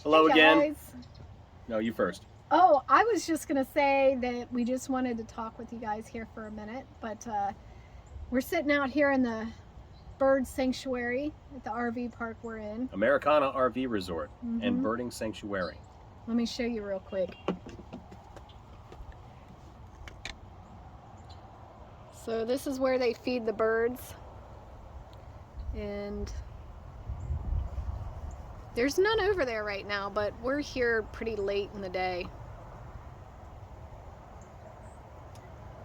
Hello Hey again. guys. No, you first. Oh, I was just going to say that we just wanted to talk with you guys here for a minute, but we're sitting out here in the bird sanctuary at the RV park we're in. Americana RV Resort and Birding Sanctuary. Let me show you real quick. So this is where they feed the birds, and there's none over there right now, but we're here pretty late in the day.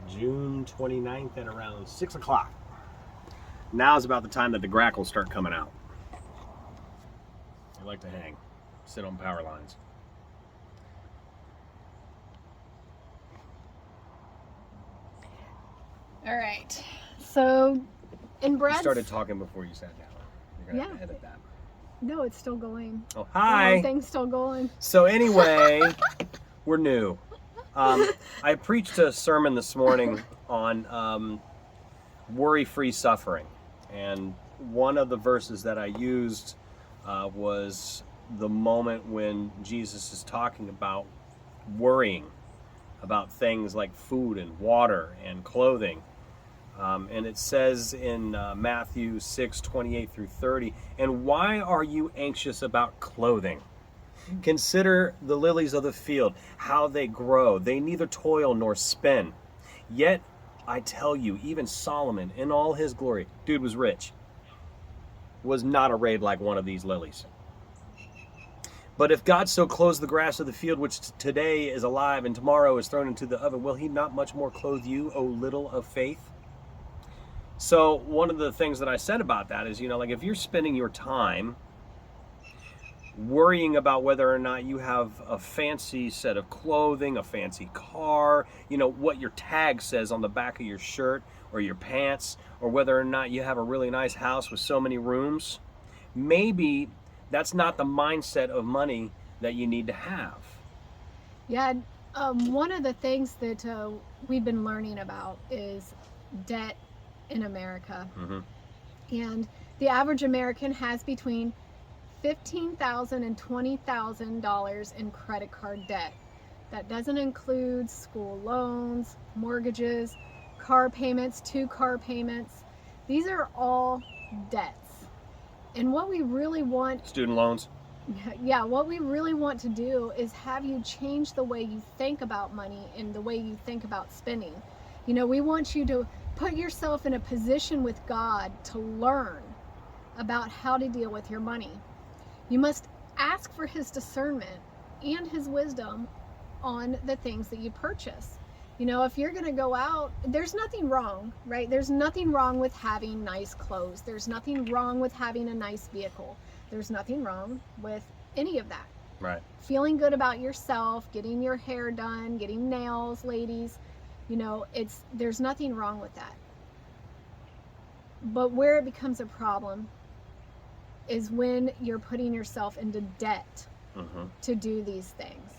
June 29th at around 6 o'clock. Now's about the time that the grackles start coming out. They like to hang, sit on power lines. All right, so in Brad's... You started talking before you sat down. You're going to have to edit that. No, it's still going. Oh, hi. The whole thing's still going. So anyway, we're new. I preached a sermon this morning on worry-free suffering. And one of the verses that I used was the moment when Jesus is talking about worrying about things like food and water and clothing. And it says in Matthew 6:28 through 30, "And why are you anxious about clothing? Consider the lilies of the field, how they grow. They neither toil nor spin. Yet I tell you, even Solomon in all his glory," dude was rich, "was not arrayed like one of these lilies. But if God so clothes the grass of the field, which today is alive and tomorrow is thrown into the oven, will he not much more clothe you, O little of faith?" So one of the things that I said about that is, like if you're spending your time worrying about whether or not you have a fancy set of clothing, a fancy car, what your tag says on the back of your shirt or your pants, or whether or not you have a really nice house with so many rooms, maybe that's not the mindset of money that you need to have. Yeah, one of the things that we've been learning about is debt in America. And the average American has between $15,000 and $20,000 in credit card debt. That doesn't include school loans, mortgages, car payments, 2 car payments. These are all debts. And what we really want... Student loans. Yeah, what we really want to do is have you change the way you think about money and the way you think about spending. We want you to put yourself in a position with God to learn about how to deal with your money. You must ask for his discernment and his wisdom on the things that you purchase. If you're going to go out, there's nothing wrong, right? There's nothing wrong with having nice clothes. There's nothing wrong with having a nice vehicle. There's nothing wrong with any of that. Right. Feeling good about yourself, getting your hair done, getting nails, ladies, there's nothing wrong with that. But where it becomes a problem is when you're putting yourself into debt to do these things.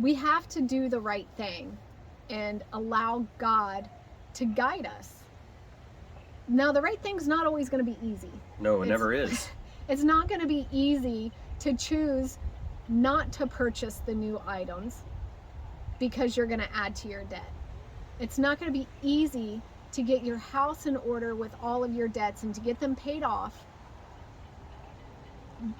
We have to do the right thing and allow God to guide us. Now, the right thing's not always going to be easy. No, it never is. It's not going to be easy to choose not to purchase the new items because you're going to add to your debt. It's not going to be easy to get your house in order with all of your debts and to get them paid off,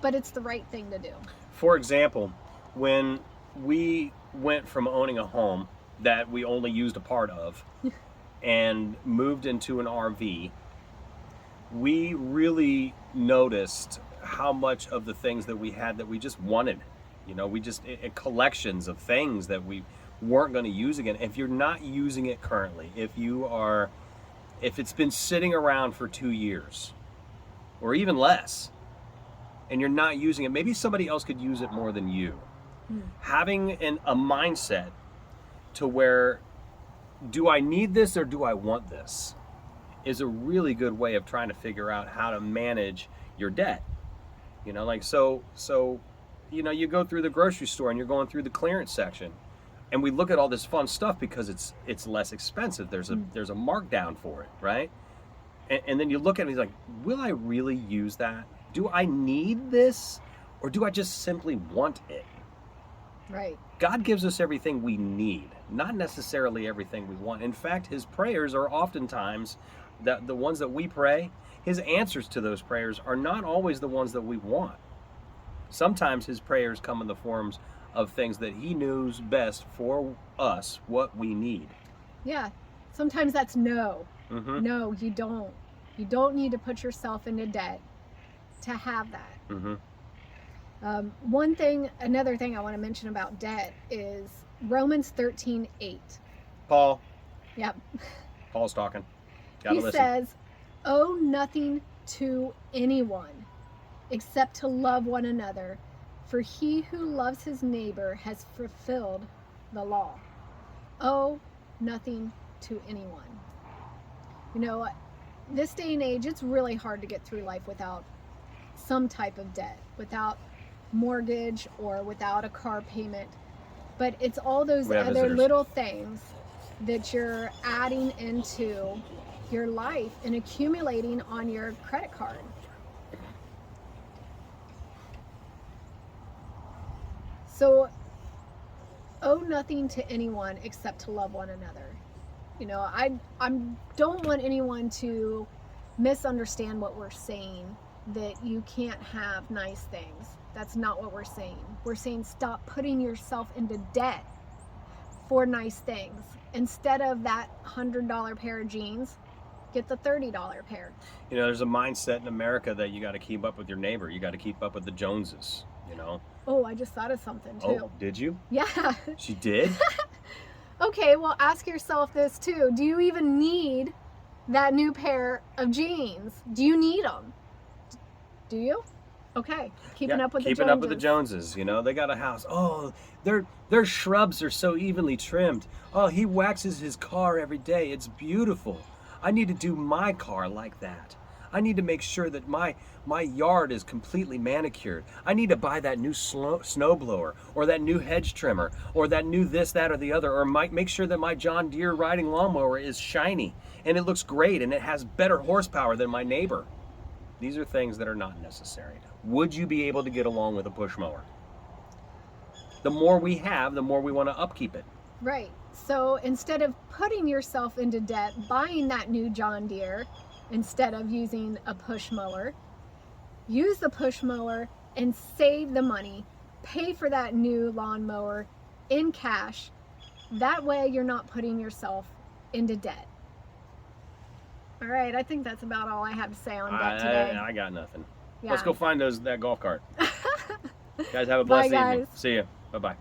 but it's the right thing to do. For example, when we went from owning a home that we only used a part of and moved into an RV, we really noticed how much of the things that we had that we just wanted. We just collections of things that we weren't going to use again. If you're not using it currently, if it's been sitting around for 2 years or even less and you're not using it, maybe somebody else could use it more than you. Having a mindset to where, do I need this or do I want this, is a really good way of trying to figure out how to manage your debt. You go through the grocery store and you're going through the clearance section, and we look at all this fun stuff because it's less expensive. There's a markdown for it, right? And then you look at it and he's like, will I really use that? Do I need this, or do I just simply want it? Right. God gives us everything we need, not necessarily everything we want. In fact, his prayers are oftentimes, the ones that we pray, his answers to those prayers are not always the ones that we want. Sometimes his prayers come in the forms of things that he knows best for us, what we need. Yeah. Sometimes that's no. Mm-hmm. No, you don't. You don't need to put yourself into debt to have that. Mm-hmm. Another thing I want to mention about debt is Romans 13:8. Paul. Yep. Paul's talking. Gotta He listen. says, "Owe nothing to anyone except to love one another, for he who loves his neighbor has fulfilled the law." Owe nothing to anyone. You know, this day and age, it's really hard to get through life without some type of debt, without mortgage or without a car payment. But it's all those other visitors. little things that you're adding into your life and accumulating on your credit card. So, owe nothing to anyone except to love one another. You know, I don't want anyone to misunderstand what we're saying, that you can't have nice things. That's not what we're saying. We're saying stop putting yourself into debt for nice things. Instead of that $100 pair of jeans, get the $30 pair. You know, there's a mindset in America that you got to keep up with your neighbor. You got to keep up with the Joneses, you know. Oh, I just thought of something too. Oh, did you? Yeah. She did? Okay, well, ask yourself this too. Do you even need that new pair of jeans? Do you need them? Do you? Okay. Keeping up with the Joneses. Keeping up with the Joneses, you know. They got a house. Oh, their shrubs are so evenly trimmed. Oh, he waxes his car every day. It's beautiful. I need to do my car like that. I need to make sure that my yard is completely manicured. I need to buy that new snowblower, or that new hedge trimmer, or that new this, that, or the other, or make sure that my John Deere riding lawnmower is shiny and it looks great and it has better horsepower than my neighbor. These are things that are not necessary. Would you be able to get along with a push mower? The more we have, the more we want to upkeep it. Right. So instead of putting yourself into debt, buying that new John Deere, instead of using a push mower, use the push mower and save the money. Pay for that new lawnmower in cash. That way you're not putting yourself into debt. All right, I think that's about all I have to say on debt today. I got nothing. Yeah. Let's go find that golf cart. Guys, have a blessed Bye, guys. evening. See ya. Bye-bye.